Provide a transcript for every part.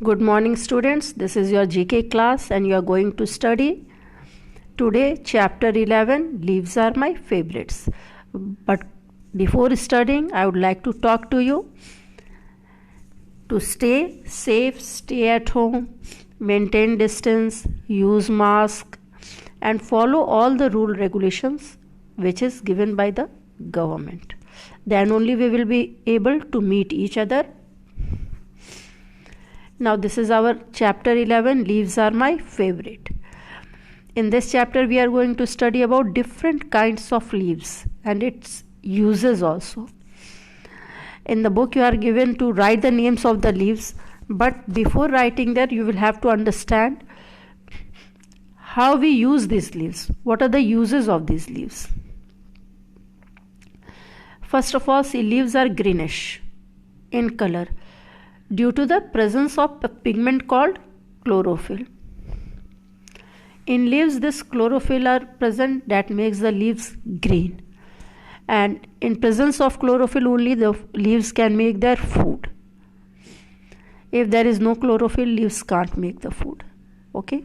Good morning, students. This is your GK class and you are going to study today chapter 11, Leaves Are My Favorites. But before studying, I would like to talk to you to stay safe, stay at home, maintain distance, use mask and follow all the rule regulations which is given by the government. Then only we will be able to meet each other. Now this is our chapter 11, Leaves Are My Favorite. In this chapter we are going to study about different kinds of leaves and its uses also. In the book you are given to write the names of the leaves, but before writing that you will have to understand how we use these leaves. What are the uses of these leaves? First of all, see, leaves are greenish in color due to the presence of a pigment called chlorophyll. In leaves, this chlorophyll are present that makes the leaves green. And in presence of chlorophyll only the leaves can make their food. If there is no chlorophyll, leaves can't make the food. Okay.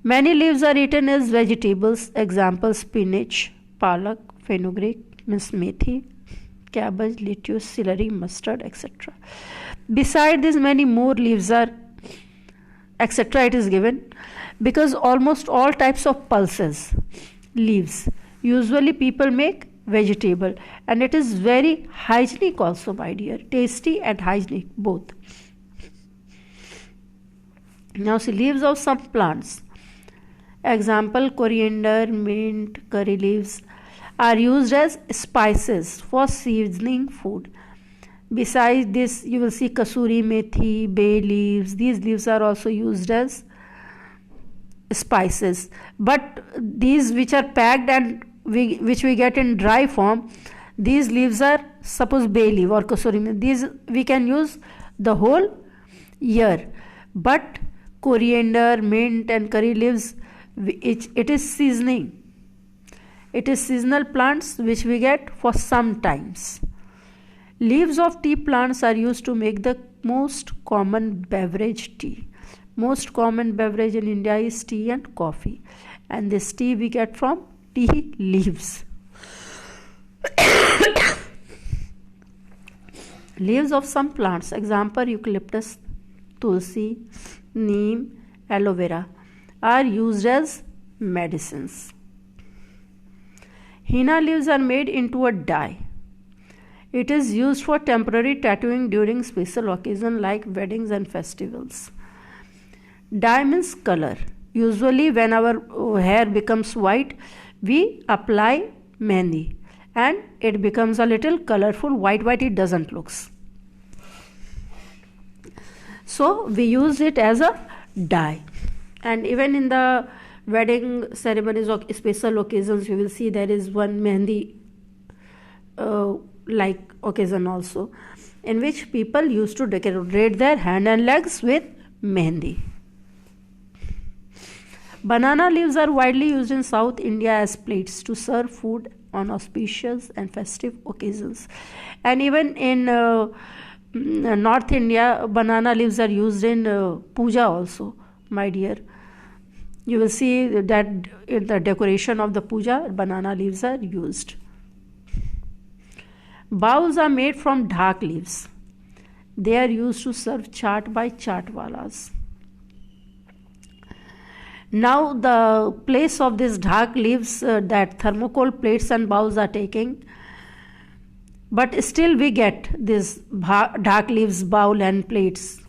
Many leaves are eaten as vegetables. Examples: spinach, palak, fenugreek, means methi, cabbage, lettuce, celery, mustard, etc. Beside this, many more leaves are etc. It is given because almost all types of pulses, leaves, usually people make vegetable, and it is very hygienic also, my dear, tasty and hygienic both. Now see, leaves of some plants. Example: coriander, mint, curry leaves are used as spices for seasoning food. Besides this, you will see kasuri methi, bay leaves. These leaves are also used as spices. But these which are packed and which we get in dry form, these leaves are, suppose bay leaf or kasuri methi, these we can use the whole year. But coriander, mint and curry leaves, it is seasoning. It is seasonal plants which we get for some times. Leaves of tea plants are used to make the most common beverage, tea. Most common beverage in India is tea and coffee, and this tea we get from tea leaves. Leaves of some plants, example eucalyptus, tulsi, neem, aloe vera, are used as medicines. Henna leaves are made into a dye. It is used for temporary tattooing during special occasions like weddings and festivals. Dye means color. Usually when our hair becomes white, we apply mehndi and it becomes a little colorful. White it doesn't look. So we use it as a dye. And even in the wedding ceremonies or special occasions, you will see there is one mehndi like occasion also, in which people used to decorate their hand and legs with mehndi. Banana leaves are widely used in South India as plates to serve food on auspicious and festive occasions. And even in North India, banana leaves are used in puja also, my dear. You will see that in the decoration of the puja, banana leaves are used. Bowls are made from dhak leaves. They are used to serve chaat by chaatwalas. Now the place of these dhak leaves that thermocol plates and bowls are taking, but still we get this dhak leaves bowl and plates.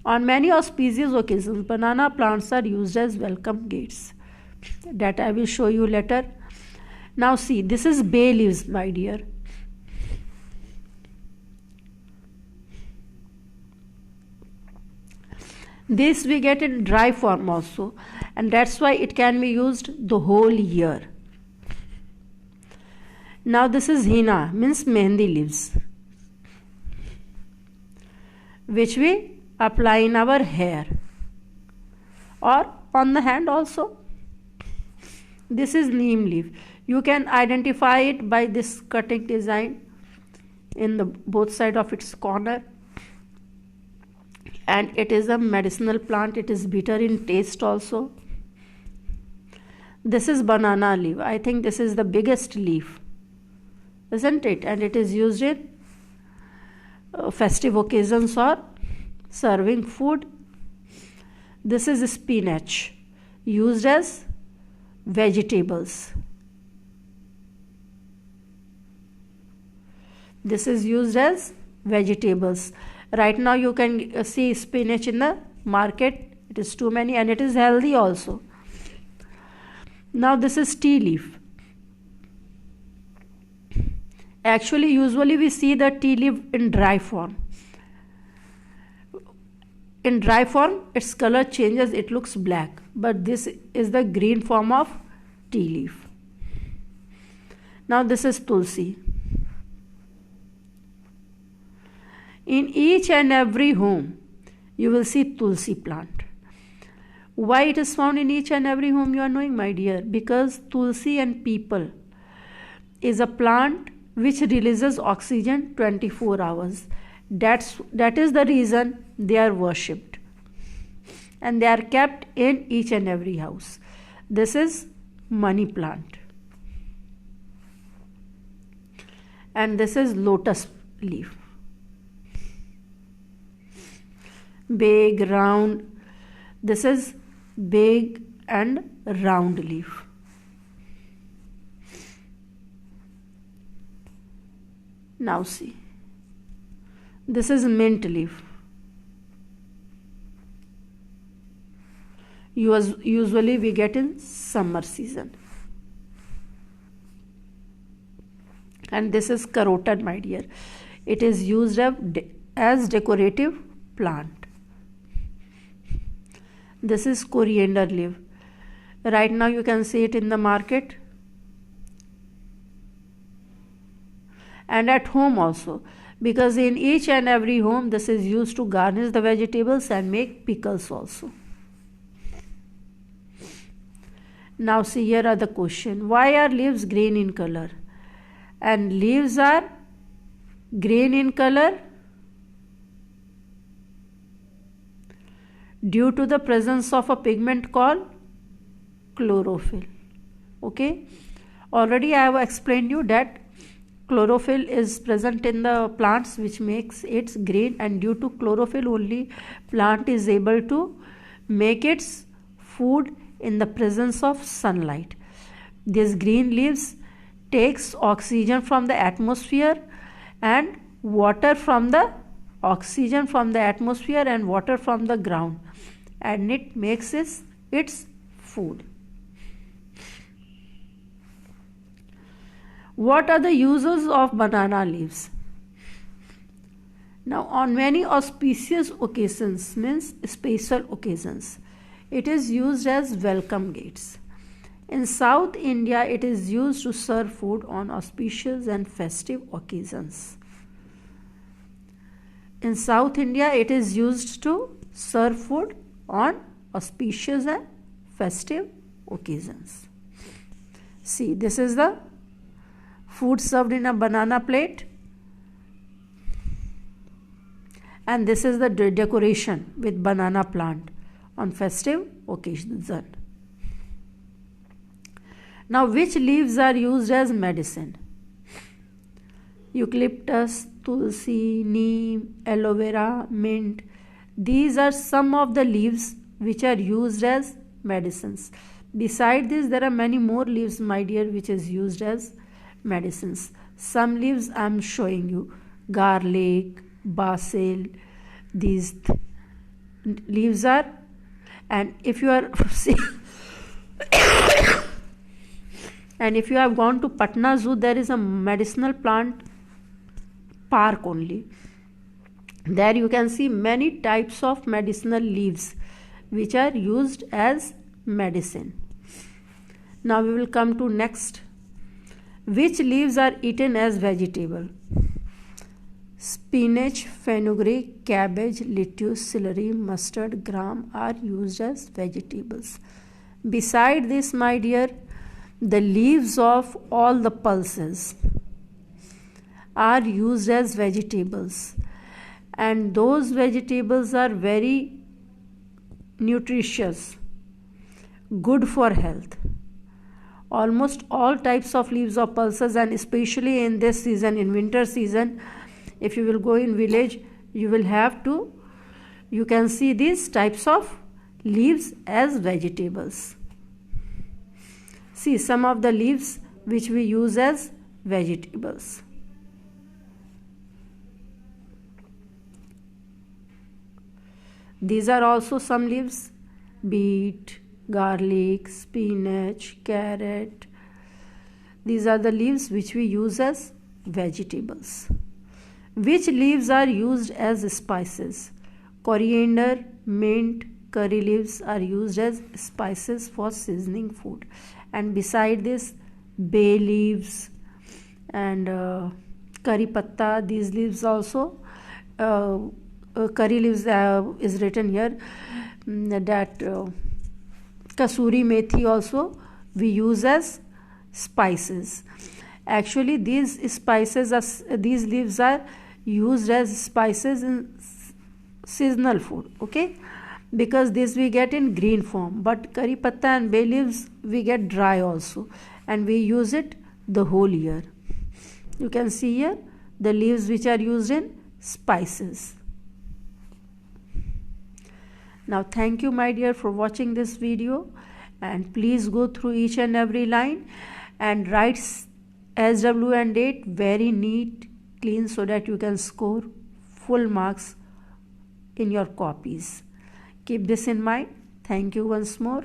On many auspicious occasions, banana plants are used as welcome gifts. That I will show you later. Now see, this is bay leaves, my dear. This we get in dry form also, and that's why it can be used the whole year. Now this is henna, means mehndi leaves, which we apply in our hair or on the hand also. This is neem leaf. You can identify it by this cutting design in the both side of its corner. and it is a medicinal plant. It is bitter in taste also. This is banana leaf. I think this is the biggest leaf, isn't it? And it is used in festive occasions or serving food. This is spinach, used as vegetables. This is used as vegetables. Right now you can see spinach in the market. It is too many, and it is healthy also. Now this is tea leaf. Actually, usually we see the tea leaf in dry form. In dry form, its color changes, it looks black. But this is the green form of tea leaf. Now this is tulsi. In each and every home, you will see tulsi plant. Why it is found in each and every home, you are knowing, my dear? Because tulsi and people is a plant which releases oxygen 24 hours. That is the reason they are worshipped, and they are kept in each and every house. This is money plant, and this is lotus leaf. Big, round. This is big and round leaf. Now see, this is mint leaf. Usually we get in summer season. And this is carotid, my dear. It is used as decorative plant. This is coriander leaf. Right now you can see it in the market and at home also, because in each and every home this is used to garnish the vegetables and make pickles also. Now see, here are the question. Why are leaves green in color? And leaves are green in color due to the presence of a pigment called chlorophyll. Okay, already I have explained you that chlorophyll is present in the plants, which makes it green, and due to chlorophyll only plant is able to make its food in the presence of sunlight. These green leaves takes oxygen from the atmosphere and water from the oxygen from the atmosphere and water from the ground, and it makes its food. What are the uses of banana leaves? Now, on many auspicious occasions, means special occasions, it is used as welcome gates. In South India, it is used to serve food on auspicious and festive occasions. In South India, it is used to serve food on auspicious and festive occasions. See, this is the food served in a banana plate, and this is the decoration with banana plant on festive occasions. Now, which leaves are used as medicine? Eucalyptus, tulsi, neem, aloe vera, mint. These are some of the leaves which are used as medicines. Beside this, there are many more leaves, my dear, which is used as medicines. Some leaves I am showing you: garlic, basil. These leaves are, and if you are and if you have gone to Patna Zoo, there is a medicinal plant park only. There you can see many types of medicinal leaves which are used as medicine. Now we will come to next. Which leaves are eaten as vegetable? Spinach, fenugreek, cabbage, lettuce, celery, mustard, gram are used as vegetables. Beside this, my dear, the leaves of all the pulses are used as vegetables, and those vegetables are very nutritious, good for health. Almost all types of leaves of pulses, and especially in this season, in winter season, if you will go in village, you can see these types of leaves as vegetables. See some of the leaves which we use as vegetables. These are also some leaves: beet, garlic, spinach, carrot. These are the leaves which we use as vegetables. Which leaves are used as spices? Coriander, mint, curry leaves are used as spices for seasoning food. And beside this, bay leaves and curry patta, these leaves also, curry leaves is written here, that kasuri methi also we use as spices. Actually these leaves are used as spices in seasonal food, okay, because this we get in green form, but curry patta and bay leaves we get dry also, and we use it the whole year. You can see here the leaves which are used in spices. Now thank you my dear for watching this video, and please go through each and every line and write SW and date very neat, clean, so that you can score full marks in your copies. Keep this in mind. Thank you once more.